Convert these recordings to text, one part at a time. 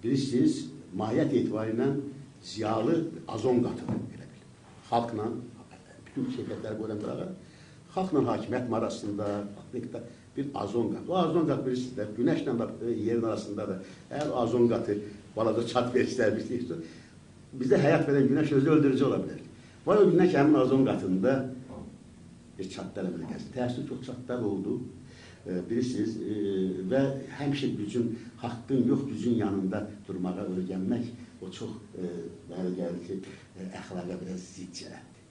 bilirsiniz, mahiyyət etibarilə ziyalı azon qatıdır, belə bil. Xalqla, bütün şirkətləri qoyulan qırağa, xalqla hakimiyyət arasında bir azon qatı. O azon qatı bilirsiniz də, günəşlə yerin arasında da, əgər azon qatı balaca çat verirsə, bizdə həyat verən günəş özü öldürücü ola bilər. Var o günəş həmin azon qatında bir çatlar əmələ gəlsin. Təəssüf çox çatlar oldu, bilirsiniz, və həmişə gücün, haqqın yox gücün yanında durmağa öyrənmək, o çox, mənə gəlir ki, əxlaqa biraz zidd cəhətdir.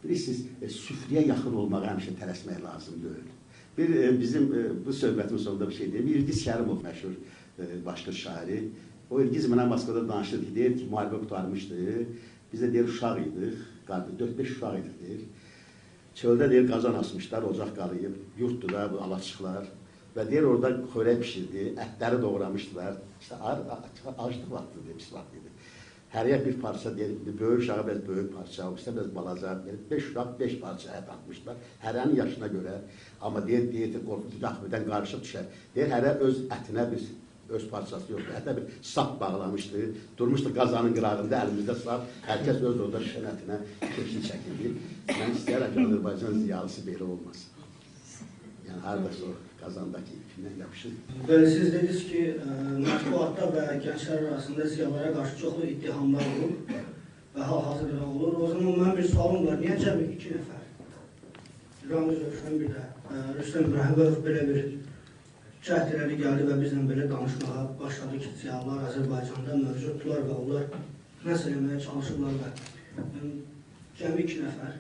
Bilirsiniz, süfriyə yaxın olmağa həmişə tələsmək lazım deyil. Bizim bu söhbətin sonunda bir şey deyim. İlgiz Kərimov məşhur başqa şairi. O İlgiz mənə Moskvada danışırdı, deyir ki, müharibə qutarmışdı. Biz də deyir, uşaq idik, 4-5 uşaq idik, deyir. Çöldə deyir, qazan asmışlar, ocaq qalıyıb, yurtdur da, alaçıqlar. Və deyir, orada xörək pişirdi, ətləri doğramışdılar. İşte aclıq vaxtı deyir, pis vaxt deyir. Hərəyə bir parça deyir, böyük uşağa biraz böyük parça, o isə biraz balaca, 5 uşaq 5 parça ət atmışlar, hərənin yaşına görə. Amma deyir, diyeti qorxucu daxmidən qarışıq düşər. Deyir, hərə öz ətinə bir öz parçası yoxdur. Hətta bir sap bağlamışdı, durmuşdu qazanın qırağında, əlimizdə sap, hər kəs öz orada şişən ətinə keşin çəkildi. Mən istəyərəm ki, Azərbaycan ziyalısı belə olmasın. Yəni, haradasa o qazandakı ipindən yapışır. Siz dediniz ki, mətbuatda və gənclər arasında ziyalara qarşı çoxlu ittihamlar olur və hal-hazırda olur. O zaman mənim bir sualım var, niyə cəmi 2 nəfər? Ramiz Rövşən bir də, Rüstəm İbrahimov belə bir cəhd irəli gəldi və bizlə belə danışmağa başladı ki, ziyalılar Azərbaycanda mövcuddular və onlar nəsə eləməyə çalışırlar və cəmi 2 nəfər.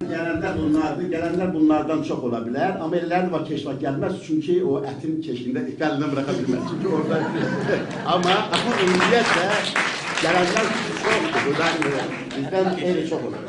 Gələnlər bunlardan çox ola bilər, amma elələri var keşvak gəlməz, çünki o ətin keşindən ipəlindən bıraqa bilməz, çünki orada amma ümumiyyətlə gələnlər çoxdur, bizdən eyni çox olur.